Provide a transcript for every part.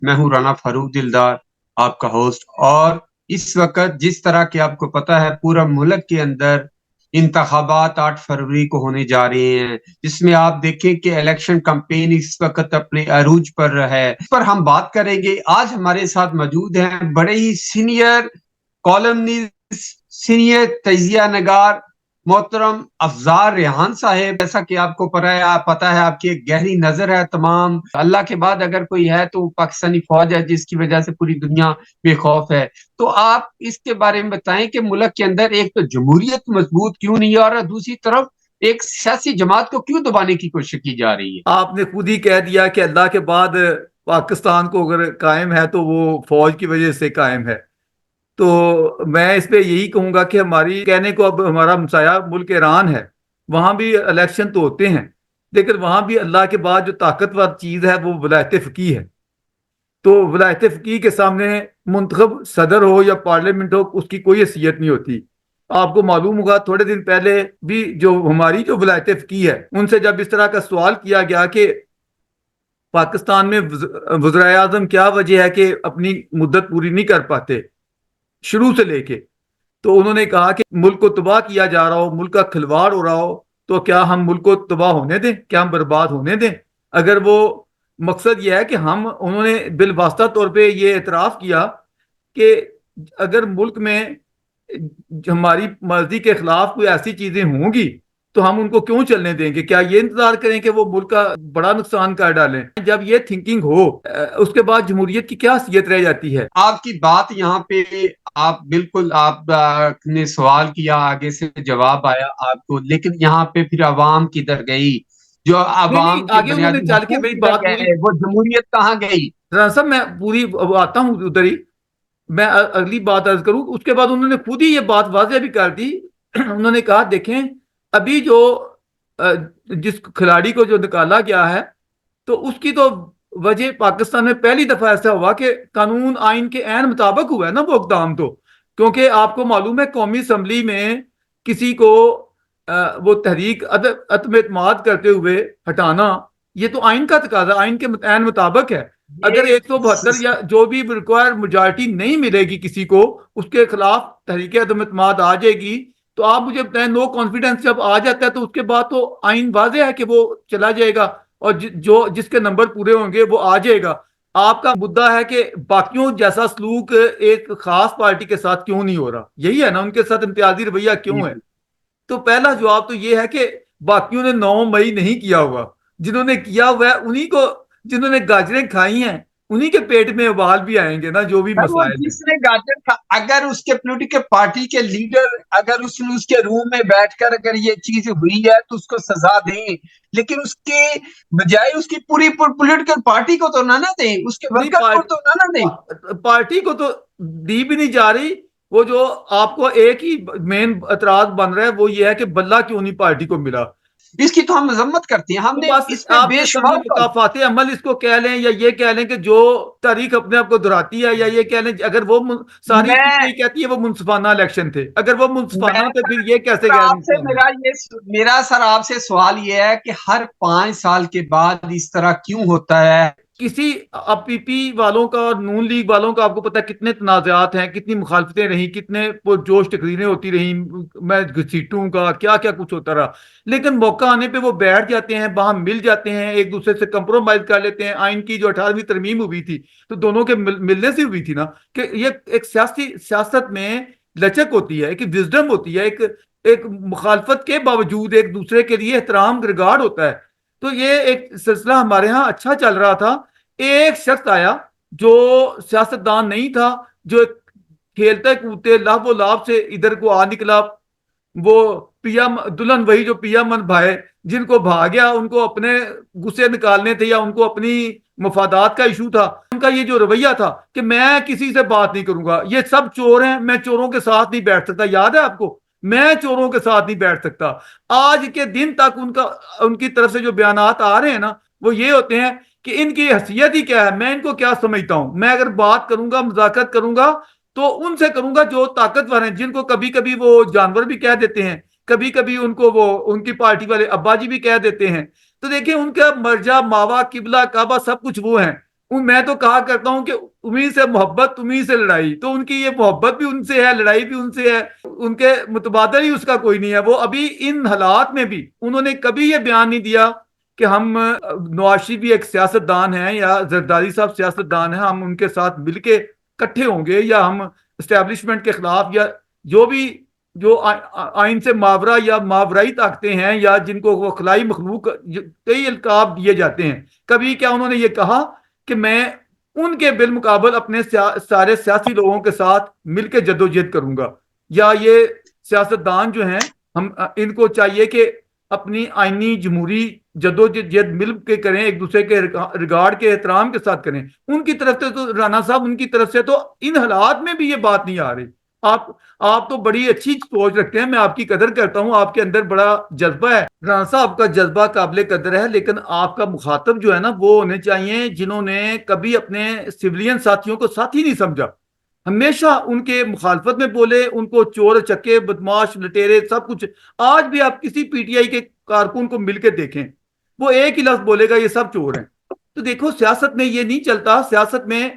میں ہوں رانا فاروق دلدار، آپ کا ہوسٹ۔ اور اس وقت جس طرح کہ آپ کو پتا ہے پورا ملک کے اندر انتخابات 8 فروری کو ہونے جا رہے ہیں، جس میں آپ دیکھیں کہ الیکشن کمپین اس وقت اپنے عروج پر ہے۔ اس پر ہم بات کریں گے۔ آج ہمارے ساتھ موجود ہیں بڑے ہی سینئر کالمنسٹ، سینئر تجزیہ نگار محترم افزار ریحان صاحب۔ جیسا کہ آپ کو پتا ہے آپ کی ایک گہری نظر ہے تمام اللہ کے بعد اگر کوئی ہے تو پاکستانی فوج ہے، جس کی وجہ سے پوری دنیا بے خوف ہے۔ تو آپ اس کے بارے میں بتائیں کہ ملک کے اندر ایک تو جمہوریت مضبوط کیوں نہیں ہے، اور دوسری طرف ایک سیاسی جماعت کو کیوں دبانے کی کوشش کی جا رہی ہے؟ آپ نے خود ہی کہہ دیا کہ اللہ کے بعد پاکستان کو اگر قائم ہے تو وہ فوج کی وجہ سے قائم ہے۔ تو میں اس پہ یہی کہوں گا کہ ہماری کہنے کو اب ہمارا ہمسایہ ملک ایران ہے، وہاں بھی الیکشن تو ہوتے ہیں، لیکن وہاں بھی اللہ کے بعد جو طاقتور چیز ہے وہ ولایت فقیہ ہے۔ تو ولایت فقیہ کے سامنے منتخب صدر ہو یا پارلیمنٹ ہو، اس کی کوئی حیثیت نہیں ہوتی۔ آپ کو معلوم ہوگا تھوڑے دن پہلے بھی جو ہماری جو ولایت فقیہ ہے ان سے جب اس طرح کا سوال کیا گیا کہ پاکستان میں وزرائے اعظم کیا وجہ ہے کہ اپنی مدت پوری نہیں کر پاتے شروع سے لے کے، تو انہوں نے کہا کہ ملک کو تباہ کیا جا رہا ہو، ملک کا کھلواڑ ہو رہا ہو، تو کیا ہم ملک کو تباہ ہونے دیں؟ کیا ہم برباد ہونے دیں؟ اگر وہ مقصد یہ ہے کہ انہوں نے بالواسطہ طور پہ یہ اعتراف کیا کہ اگر ملک میں ہماری مرضی کے خلاف کوئی ایسی چیزیں ہوں گی تو ہم ان کو کیوں چلنے دیں گے؟ کیا یہ انتظار کریں کہ وہ ملک کا بڑا نقصان کر ڈالیں؟ جب یہ تھنکنگ ہو اس کے بعد جمہوریت کی کیا حیثیت رہ جاتی ہے؟ آپ کی بات یہاں پہ آپ نے سوال کیا، آگے سے جواب آیا آپ کو، لیکن یہاں پہ پھر عوام کدھر گئی؟ جو نہیں نہیں، عوام کے آگے انہوں نے بنیادی چل کے حقوق میری کدھر بات پوری، گئے؟ وہ جمہوریت کہاں گئی؟ صاحب میں پوری آتا ہوں ادھر ہی، میں اگلی بات عرض کروں۔ اس کے بعد انہوں نے خود ہی یہ بات واضح بھی کر دی۔ انہوں نے کہا دیکھیں ابھی جو جس کھلاڑی کو جو نکالا گیا ہے تو اس کی تو وجہ پاکستان میں پہلی دفعہ ایسا ہوا کہ قانون آئین کے عین مطابق ہوا ہے نا وہ اقدام، تو کیونکہ آپ کو معلوم ہے قومی اسمبلی میں کسی کو وہ تحریک عدم اعتماد کرتے ہوئے ہٹانا یہ تو آئین کا تقاضا، آئین کے عین مطابق ہے۔ اگر 172 یا جو بھی ریکوائر میجارٹی نہیں ملے گی کسی کو، اس کے خلاف تحریک عدم اعتماد آ جائے گی، تو آپ مجھے بتائیں نو کانفیڈنس جب آ جاتا ہے تو اس کے بعد تو آئین واضح ہے کہ وہ چلا جائے گا، اور جس کے نمبر پورے ہوں گے وہ آ جائے گا۔ آپ کا مدعا ہے کہ باقیوں جیسا سلوک ایک خاص پارٹی کے ساتھ کیوں نہیں ہو رہا، یہی ہے نا، ان کے ساتھ امتیازی رویہ کیوں ہے؟ تو پہلا جواب تو یہ ہے کہ باقیوں نے 9 مئی نہیں کیا ہوا، جنہوں نے کیا ہوا ہے انہی کو، جنہوں نے گاجریں کھائی ہیں انہی کے پیٹ میں ابال بھی آئیں گے نا، جو بھی وہ مسائل ہیں۔ جس نے گاجر اگر اس کے پولیٹیکل پارٹی کے لیڈر اگر اس کے روم میں بیٹھ کر اگر یہ چیز ہوئی ہے تو اس کو سزا دیں، لیکن اس کے بجائے اس کی پوری پولیٹیکل پارٹی کو تو نہ دیں، اس کے نہیں، ورکر کو تو نہ دیں۔ پارٹی کو تو دی بھی نہیں جا رہی۔ وہ جو آپ کو ایک ہی مین اعتراض بن رہا ہے وہ یہ ہے کہ بلہ کیوں نہیں پارٹی کو ملا۔ اس کی تو ہم مذمت کرتے ہیں، ہم تو نے بس اس پہ آپ بے یہ سمجھیں شمار مکافات عمل اس کو کہہ لیں، یا یہ کہہ لیں کہ جو تاریخ اپنے آپ کو دہراتی ہے، یا یہ کہہ لیں اگر وہ ساری میں یہ کہتی ہے وہ منصفانہ الیکشن تھے، اگر وہ منصفانہ تھے پھر یہ کیسے غیر آپ سے منصفانہ ہے؟ میرا سر آپ سے سوال یہ ہے کہ ہر 5 سال کے بعد اس طرح کیوں ہوتا ہے؟ کسی اب پی پی والوں کا اور نون لیگ والوں کا آپ کو پتا کتنے تنازعات ہیں، کتنی مخالفتیں رہیں، کتنے پرجوش تقریریں ہوتی رہیں، میں گھسیٹوں کا کیا کیا کچھ ہوتا رہا، لیکن موقع آنے پہ وہ بیٹھ جاتے ہیں، باہم مل جاتے ہیں، ایک دوسرے سے کمپرومائز کر لیتے ہیں۔ آئین کی جو 18ویں ترمیم ہوئی تھی تو دونوں کے ملنے سے ہوئی تھی نا، کہ یہ ایک سیاست میں لچک ہوتی ہے، ایک وزڈم ہوتی ہے، ایک مخالفت کے باوجود ایک دوسرے کے لیے احترام ریگارڈ ہوتا ہے۔ تو یہ ایک سلسلہ ہمارے ہاں اچھا چل رہا تھا۔ ایک شخص آیا جو سیاستدان نہیں تھا، جو کھیلتے کودتے لاب و لاب سے ادھر کو آ نکلا، وہ پیا دلہن وہی جو پیا من بھائے، جن کو بھاگیا ان کو اپنے غصے نکالنے تھے یا ان کو اپنی مفادات کا ایشو تھا، ان کا یہ جو رویہ تھا کہ میں کسی سے بات نہیں کروں گا، یہ سب چور ہیں، میں چوروں کے ساتھ نہیں بیٹھ سکتا، یاد ہے آپ کو، میں چوروں کے ساتھ نہیں بیٹھ سکتا۔ آج کے دن تک ان کی طرف سے جو بیانات آ رہے ہیں نا وہ یہ ہوتے ہیں کہ ان کی حیثیت ہی کیا ہے، میں ان کو کیا سمجھتا ہوں، میں اگر بات کروں گا مذاکرت کروں گا تو ان سے کروں گا جو طاقتور ہیں، جن کو کبھی کبھی وہ جانور بھی کہہ دیتے ہیں، کبھی کبھی ان کو وہ ان کی پارٹی والے ابا جی بھی کہہ دیتے ہیں۔ تو دیکھیں ان کا مرجع ماوا قبلہ کعبہ سب کچھ وہ ہیں، میں تو کہا کرتا ہوں کہ تمہیں سے محبت تمہیں سے لڑائی، تو ان کی یہ محبت بھی ان سے ہے، لڑائی بھی ان سے ہے، ان کے متبادل ہی اس کا کوئی نہیں ہے۔ وہ ابھی ان حالات میں بھی انہوں نے کبھی یہ بیان نہیں دیا کہ ہم نواز شریف بھی ایک سیاست دان ہیں یا زرداری صاحب سیاست دان ہیں، ہم ان کے ساتھ مل کے کٹھے ہوں گے یا ہم اسٹیبلشمنٹ کے خلاف یا جو بھی جو آئین سے ماورا یا ماورائی طاقتیں ہیں یا جن کو وہ خلائی مخلوق کئی القاب دیے جاتے ہیں، کبھی کیا انہوں نے یہ کہا کہ میں ان کے بالمقابل اپنے سارے سیاسی لوگوں کے ساتھ مل کے جدوجہد کروں گا؟ یا یہ سیاست دان جو ہیں ہم ان کو چاہیے کہ اپنی آئینی جمہوری جدوجہد مل کے کریں، ایک دوسرے کے ریگارڈ کے احترام کے ساتھ کریں۔ ان کی طرف سے تو رانا صاحب ان کی طرف سے تو ان حالات میں بھی یہ بات نہیں آ رہی۔ آپ تو بڑی اچھی سوچ رکھتے ہیں، میں آپ کی قدر کرتا ہوں، آپ کے اندر بڑا جذبہ ہے، رانا صاحب کا جذبہ قابل قدر ہے، لیکن آپ کا مخاطب جو ہے نا وہ ہونے چاہیے جنہوں نے کبھی اپنے سویلین ساتھیوں کو ساتھی نہیں سمجھا، ہمیشہ ان کے مخالفت میں بولے، ان کو چور چکے بدماش لٹیرے سب کچھ۔ آج بھی آپ کسی پی ٹی آئی کے کارکن کو مل کے دیکھیں، وہ ایک ہی لفظ بولے گا یہ سب چور ہیں۔ تو دیکھو سیاست میں یہ نہیں چلتا، سیاست میں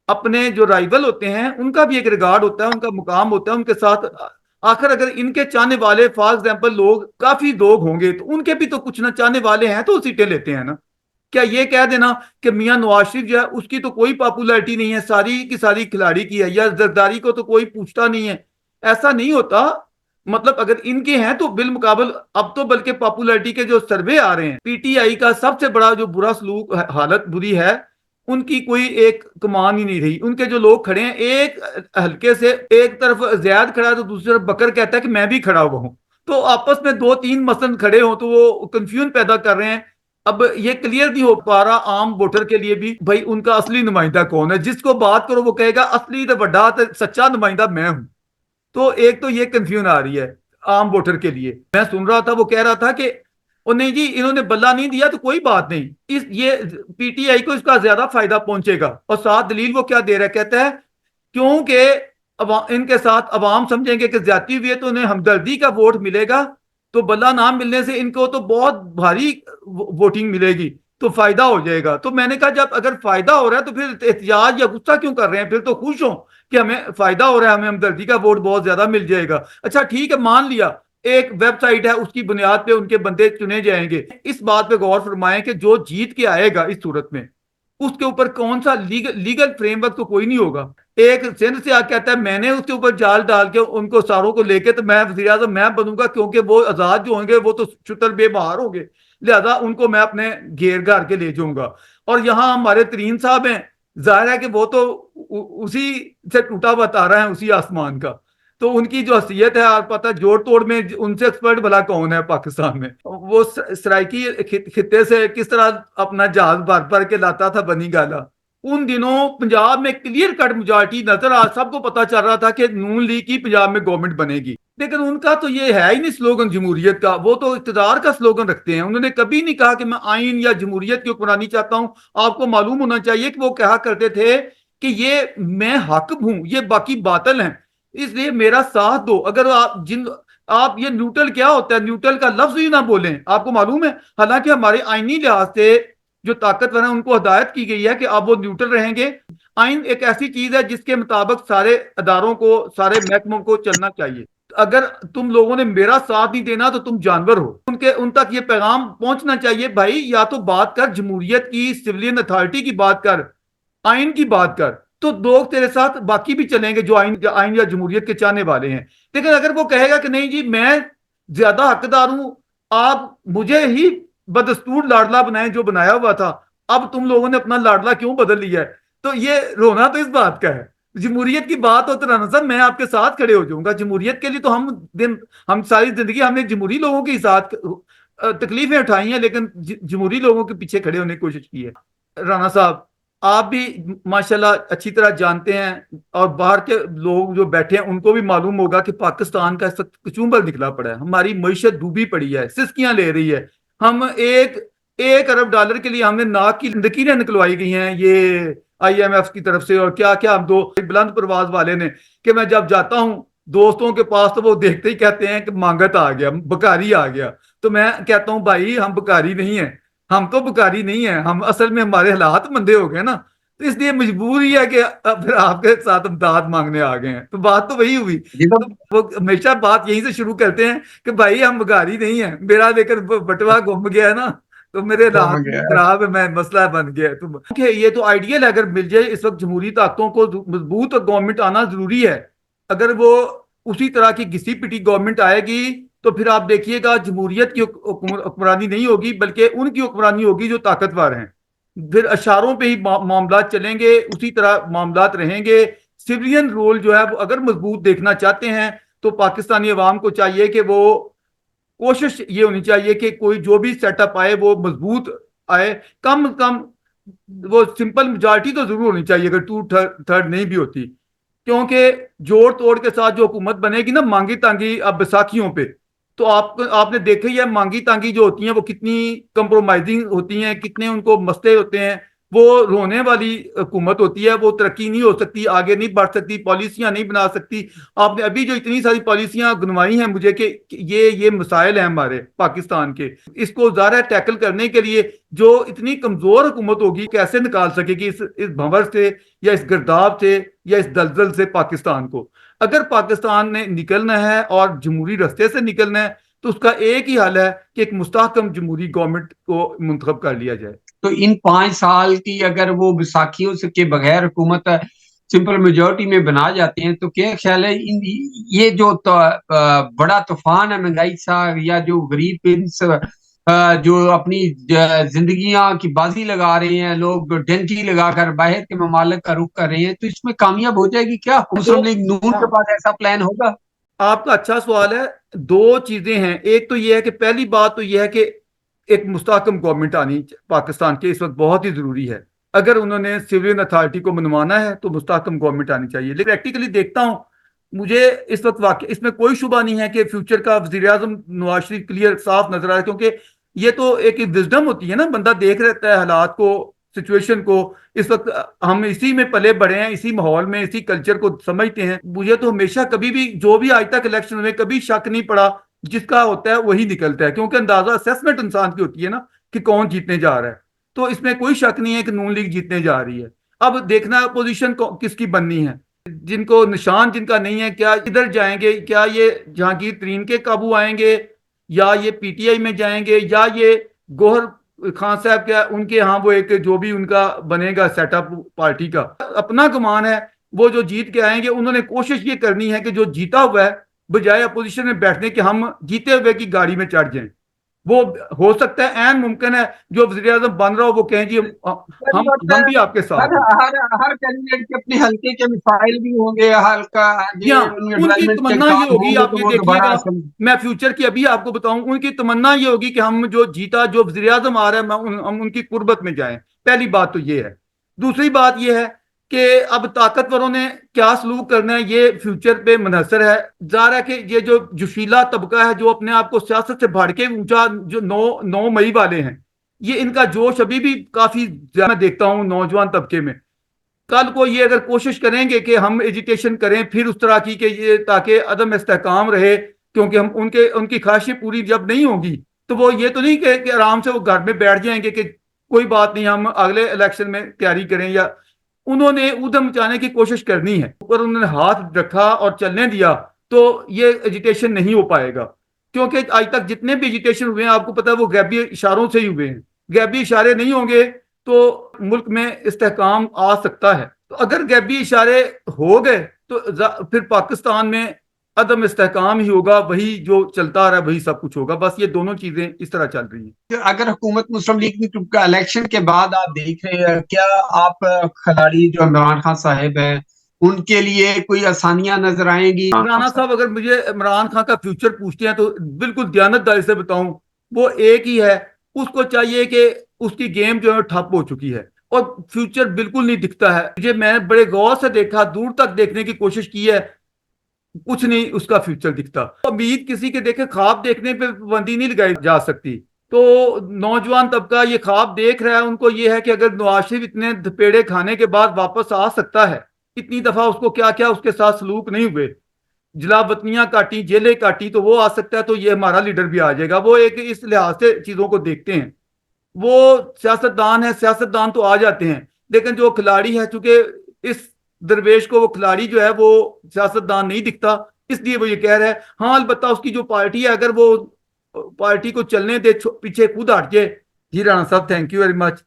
اپنے جو رائیول ہوتے ہیں ان کا بھی ایک ریگارڈ ہوتا ہے، ان کا مقام ہوتا ہے، ان کے ساتھ آخر اگر ان کے چاہنے والے فار ایگزامپل لوگ کافی لوگ ہوں گے تو ان کے بھی تو کچھ نہ چاہنے والے ہیں تو سیٹیں لیتے ہیں نا۔ کیا یہ کہہ دینا کہ میاں نواز شریف جو ہے اس کی تو کوئی پاپولیرٹی نہیں ہے، ساری کی ساری کھلاڑی کی ہے، یا زرداری کو تو کوئی پوچھتا نہیں ہے، ایسا نہیں ہوتا۔ مطلب اگر ان کے ہیں تو بالمقابل اب تو بلکہ پاپولیرٹی کے جو سروے آ رہے ہیں، پی ٹی آئی کا سب سے بڑا جو برا سلوک حالت بری ہے، ان کی کوئی ایک کمان ہی نہیں رہی۔ ان کے جو لوگ کھڑے ہیں ایک ہلکے سے، ایک طرف زیاد کھڑا ہے تو دوسری طرف بکر کہتا ہے کہ میں بھی کھڑا ہوا ہوں، تو آپس میں دو تین مثلاً کھڑے ہوں تو وہ کنفیوژن پیدا کر رہے ہیں۔ اب یہ کلیئر نہیں ہو پا رہا عام ووٹر کے لیے بھی بھائی ان کا اصلی نمائندہ کون ہے، جس کو بات کرو وہ کہے گا اصلی تو بڑا سچا نمائندہ میں ہوں۔ تو ایک تو یہ کنفیوژن آ رہی ہے عام ووٹر کے لیے۔ میں سن رہا تھا وہ کہہ رہا تھا کہ وہ نہیں جی انہوں نے بلہ نہیں دیا تو کوئی بات نہیں، یہ پی ٹی آئی کو اس کا زیادہ فائدہ پہنچے گا۔ اور ساتھ دلیل وہ کیا دے رہا ہے، کہتا ہے کیونکہ ان کے ساتھ عوام سمجھیں گے کہ زیادتی ہوئی ہے تو انہیں ہمدردی کا ووٹ ملے گا، تو بلہ نہ ملنے سے ان کو تو بہت بھاری ووٹنگ ملے گی تو فائدہ ہو جائے گا۔ تو میں نے کہا جب اگر فائدہ ہو رہا ہے تو پھر احتجاج یا غصہ کیوں کر رہے ہیں؟ پھر تو خوش ہوں کہ ہمیں فائدہ ہو رہا ہے، ہمیں ہمدردی کا ووٹ بہت زیادہ مل جائے گا۔ اچھا ٹھیک ہے مان لیا ایک ویب سائٹ ہے اس کی بنیاد پہ ان کے بندے چنے جائیں گے، اس بات پہ غور فرمائیں کہ جو جیت کے آئے گا اس صورت میں اس کے اوپر کون سا لیگل فریم ورک تو کوئی نہیں ہوگا۔ ایک سندھ سے آ کہتا ہے میں نے اس کے اوپر جال ڈال کے ان کو ساروں کو لے کے تو میں وزیر اعظم میں بنوں گا، کیونکہ وہ آزاد جو ہوں گے وہ تو چتر بے بہار ہوں گے، لہذا ان کو میں اپنے گھیر گھر کے لے جاؤں گا۔ اور یہاں ہمارے ترین صاحب ہیں، ظاہر ہے کہ وہ تو اسی سے ٹوٹا ہوا تارا ہے اسی آسمان کا، تو ان کی جو حیثیت ہے آپ پتہ جوڑ توڑ میں ان سے ایکسپرٹ بھلا کون ہے پاکستان میں۔ وہ سرائکی خطے سے کس طرح اپنا جہاز بھر بھر کے لاتا تھا بنی گالا، ان دنوں پنجاب میں کلیئر کٹ میجارٹی نظر آ، سب کو پتا چل رہا تھا کہ نون لیگ کی پنجاب میں گورنمنٹ بنے گی، لیکن ان کا تو یہ ہے ہی نہیں سلوگن جمہوریت کا، وہ تو اقتدار کا سلوگن رکھتے ہیں۔ انہوں نے کبھی نہیں کہا کہ میں آئین یا جمہوریت کی حکمرانی چاہتا ہوں۔ آپ کو معلوم ہونا چاہیے کہ وہ کہا کرتے تھے کہ یہ میں حاکم ہوں، یہ باقی باطل ہیں، اس لیے میرا ساتھ دو۔ اگر آپ یہ نیوٹرل کیا ہوتا ہے، نیوٹرل کا لفظ ہی نہ بولیں، آپ کو معلوم ہے حالانکہ ہمارے آئینی لحاظ سے جو طاقتور ہیں ان کو ہدایت کی گئی ہے کہ آپ وہ نیوٹرل رہیں گے۔ آئین ایک ایسی چیز ہے جس کے مطابق سارے اداروں کو، سارے محکموں کو چلنا چاہیے۔ اگر تم لوگوں نے میرا ساتھ نہیں دینا تو تم جانور ہو، ان تک یہ پیغام پہنچنا چاہیے بھائی یا تو بات کر جمہوریت کی، سویلین اتھارٹی کی بات کر، آئین کی بات کر، تو لوگ تیرے ساتھ باقی بھی چلیں گے جو آئین یا جمہوریت کے چاہنے والے ہیں۔ لیکن اگر وہ کہے گا کہ نہیں جی میں زیادہ حقدار ہوں، آپ مجھے ہی بدستور لاڈلا بنائیں جو بنایا ہوا تھا، اب تم لوگوں نے اپنا لاڈلا کیوں بدل لیا ہے، تو یہ رونا تو اس بات کا ہے۔ جمہوریت کی بات ہو تو رانا صاحب میں آپ کے ساتھ کھڑے ہو جاؤں گا، جمہوریت کے لیے تو ہم ساری زندگی ہم نے جمہوری لوگوں کے ساتھ تکلیفیں اٹھائی ہیں، لیکن جمہوری لوگوں کے پیچھے کھڑے ہونے کی کوشش کی ہے۔ رانا صاحب آپ بھی ماشاءاللہ اچھی طرح جانتے ہیں اور باہر کے لوگ جو بیٹھے ہیں ان کو بھی معلوم ہوگا کہ پاکستان کا کچومبل نکلا پڑا ہے، ہماری معیشت ڈوبی پڑی ہے، سسکیاں لے رہی ہے۔ ہم ایک ارب ڈالر کے لیے ہم نے ناک کی لکیریں نکلوائی گئی ہیں یہ آئی ایم ایف کی طرف سے، اور کیا کیا ہم دو بلند پرواز والے نے کہ میں جب جاتا ہوں دوستوں کے پاس تو وہ دیکھتے ہی کہتے ہیں کہ مانگت آ گیا، بکاری آ گیا، تو میں کہتا ہوں بھائی ہم بکاری نہیں ہیں، ہم تو بکاری نہیں ہیں، ہم اصل میں ہمارے حالات مندے ہو گئے نا۔ تو اس لیے مجبوری ہے کہ پھر آپ کے ساتھ امداد مانگنے آ گئے ہیں. تو بات تو وہی ہوئی. یہ تو تو وہ ہمیشہ بات یہیں سے شروع کرتے ہیں کہ بھائی ہم بگاری نہیں ہیں, میرا دیکھ کر بٹوا گم گیا ہے نا, تو میرے گم حالات گیا. خراب ہے, میں مسئلہ بن گیا. تو یہ تو آئیڈیل ہے, اگر مل جائے اس وقت جمہوری طاقتوں کو مضبوط گورنمنٹ آنا ضروری ہے. اگر وہ اسی طرح کی گھسی پٹی گورنمنٹ آئے گی تو پھر آپ دیکھیے گا جمہوریت کی حکمرانی نہیں ہوگی, بلکہ ان کی حکمرانی ہوگی جو طاقتور ہیں. پھر اشاروں پہ ہی معاملات چلیں گے, اسی طرح معاملات رہیں گے. سویلین رول جو ہے وہ اگر مضبوط دیکھنا چاہتے ہیں تو پاکستانی عوام کو چاہیے کہ وہ کوشش یہ ہونی چاہیے کہ کوئی جو بھی سیٹ اپ آئے وہ مضبوط آئے. کم از کم وہ سمپل میجارٹی تو ضرور ہونی چاہیے, اگر 2/3 نہیں بھی ہوتی, کیونکہ جوڑ توڑ کے ساتھ جو حکومت بنے گی نا مانگی تانگی اب بیساکھیوں پہ, تو آپ نے دیکھا ہی ہے مانگی تانگی جو ہوتی ہیں وہ کتنی کمپرومائزنگ ہوتی ہیں, کتنے ان کو مسئلے ہوتے ہیں. وہ رونے والی حکومت ہوتی ہے, وہ ترقی نہیں ہو سکتی, آگے نہیں بڑھ سکتی, پالیسیاں نہیں بنا سکتی. آپ نے ابھی جو اتنی ساری پالیسیاں گنوائی ہیں مجھے کہ یہ مسائل ہیں ہمارے پاکستان کے, اس کو ظاہر ٹیکل کرنے کے لیے جو اتنی کمزور حکومت ہوگی کیسے نکال سکے گی اس بھنور سے یا اس گرداب سے یا اس دلدل سے پاکستان کو. اگر پاکستان نے نکلنا ہے اور جمہوری رستے سے نکلنا ہے تو اس کا ایک ہی حل ہے کہ ایک مستحکم جمہوری گورنمنٹ کو منتخب کر لیا جائے. تو ان 5 سال کی اگر وہ بیساکھیوں سے کے بغیر حکومت سمپل میجورٹی میں بنا جاتے ہیں تو کیا خیال ہے یہ جو بڑا طوفان ہے مہنگائی سا, یا جو غریب جو اپنی زندگیاں کی بازی لگا رہے ہیں, لوگ ڈینٹی لگا کر باہر کے ممالک کا رخ کر رہے ہیں, تو اس میں کامیاب ہو جائے گی کیا تو مسلم لیگ نون کے پاس ایسا پلان ہوگا؟ آپ کا اچھا سوال ہے. دو چیزیں ہیں, ایک تو یہ ہے کہ پہلی بات تو یہ ہے کہ ایک مستحکم گورنمنٹ آنی پاکستان کے اس وقت بہت ہی ضروری ہے. اگر انہوں نے سویلین اتھارٹی کو منوانا ہے تو مستحکم گورنمنٹ آنی چاہیے. لیکن پریکٹیکلی دیکھتا ہوں, مجھے اس وقت واقع اس میں کوئی شبہ نہیں ہے کہ فیوچر کا وزیر اعظم نواز شریف کلیئر صاف نظر آ رہا ہے, کیونکہ یہ تو ایک وزڈم ہوتی ہے نا, بندہ دیکھ رہتا ہے حالات کو, سچویشن کو. اس وقت ہم اسی میں پلے بڑھے ہیں, اسی ماحول میں, اسی کلچر کو سمجھتے ہیں. مجھے تو ہمیشہ کبھی بھی جو بھی آج تک الیکشن میں کبھی شک نہیں پڑا, جس کا ہوتا ہے وہی نکلتا ہے, کیونکہ اندازہ اسیسمنٹ انسان کی ہوتی ہے نا کہ کون جیتنے جا رہا ہے. تو اس میں کوئی شک نہیں ہے کہ نون لیگ جیتنے جا رہی ہے. اب دیکھنا اپوزیشن کس کی بننی ہے, جن کو نشان جن کا نہیں ہے, کیا ادھر جائیں گے, کیا یہ جہانگیر ترین کے قابو آئیں گے, یا یہ پی ٹی آئی میں جائیں گے, یا یہ گوہر خان صاحب کیا ان کے ہاں وہ ایک جو بھی ان کا بنے گا سیٹ اپ پارٹی کا. اپنا گمان ہے وہ جو جیت کے آئیں گے انہوں نے کوشش یہ کرنی ہے کہ جو جیتا ہوا ہے بجائے اپوزیشن میں بیٹھنے کے ہم جیتے ہوئے کی گاڑی میں چڑھ جائیں. وہ ہو سکتا ہے, عین ممکن ہے جو وزیر اعظم بن رہا ہو وہ کہیں جی ہم بھی آپ کے ساتھ ہیں. ہر کینڈیڈیٹ کے اپنے حلقے کے مسائل بھی ہوں گے, ہلکا یہاں ان کی ڈیولپمنٹ کے تمنا یہ کام ہوگی, ہوں گے, آپ تو یہ وہ دیکھیے دوبارہ گا, میں فیوچر کی ابھی آپ کو بتاؤں, ان کی تمنا یہ ہوگی کہ ہم جو جیتا جو وزیر اعظم آ رہا ہے ہم ان کی قربت میں جائیں. پہلی بات تو یہ ہے. دوسری بات یہ ہے کہ اب طاقتوروں نے کیا سلوک کرنا ہے یہ فیوچر پہ منحصر ہے. ظاہر ہے کہ یہ جو جوشیلا طبقہ ہے جو اپنے آپ کو سیاست سے بھاڑ کے اونچا, جو 9 مئی والے ہیں, یہ ان کا جوش ابھی بھی کافی زیادہ میں دیکھتا ہوں نوجوان طبقے میں. کل کو یہ اگر کوشش کریں گے کہ ہم ایجوکیشن کریں پھر اس طرح کی کہ یہ تاکہ عدم استحکام رہے, کیونکہ ہم ان کی خواہشیں پوری جب نہیں ہوں گی تو وہ یہ تو نہیں کہ آرام سے وہ گھر میں بیٹھ جائیں گے کہ کوئی بات نہیں ہم اگلے الیکشن میں تیاری کریں. یا انہوں نے ادھم مچانے کی کوشش کرنی ہے, اگر انہوں نے ہاتھ رکھا اور چلنے دیا تو یہ ایجوٹیشن نہیں ہو پائے گا. کیونکہ آج تک جتنے بھی ایجوٹیشن ہوئے ہیں آپ کو پتا ہے وہ غیبی اشاروں سے ہی ہوئے ہیں. غیبی اشارے نہیں ہوں گے تو ملک میں استحکام آ سکتا ہے. تو اگر غیبی اشارے ہو گئے تو پھر پاکستان میں عدم استحکام ہی ہوگا, وہی جو چلتا رہا وہی سب کچھ ہوگا. بس یہ دونوں چیزیں اس طرح چل رہی ہیں. اگر حکومت مسلم لیگ کا الیکشن کے بعد آپ دیکھ رہے ہیں, کیا آپ کھلاڑی جو عمران خان صاحب ہیں ان کے لیے کوئی آسانیاں نظر آئیں گی؟ رانا صاحب اگر مجھے عمران خان کا فیوچر پوچھتے ہیں تو بالکل دیانتداری سے بتاؤں, وہ ایک ہی ہے. اس کو چاہیے کہ اس کی گیم جو ہے ٹھپ ہو چکی ہے اور فیوچر بالکل نہیں دکھتا ہے. میں نے بڑے غور سے دیکھا, دور تک دیکھنے کی کوشش کی ہے, کچھ نہیں اس کا فیوچر دکھتا. امید کسی کے دیکھے خواب دیکھنے پہ پابندی نہیں لگائی جا سکتی. تو نوجوان طبقہ یہ خواب دیکھ رہا ہے, ان کو یہ ہے کہ اگر نواز شریف اتنے دھپیڑے کھانے کے بعد واپس آ سکتا ہے, اتنی دفعہ اس کو کیا کیا اس کے ساتھ سلوک نہیں ہوئے, جلا وطنیاں کاٹی, جیلیں کاٹی, تو وہ آ سکتا ہے تو یہ ہمارا لیڈر بھی آ جائے گا. وہ ایک اس لحاظ سے چیزوں کو دیکھتے ہیں. وہ سیاستدان ہے, سیاستدان تو آ جاتے ہیں, لیکن جو کھلاڑی ہے چونکہ اس درویش کو وہ کھلاڑی جو ہے وہ سیاستدان نہیں دکھتا، اس لیے وہ یہ کہہ رہا ہے. ہاں البتہ اس کی جو پارٹی ہے اگر وہ پارٹی کو چلنے دے پیچھے خود ہٹ جائے. جی رانا صاحب تھینک یو ویری مچ.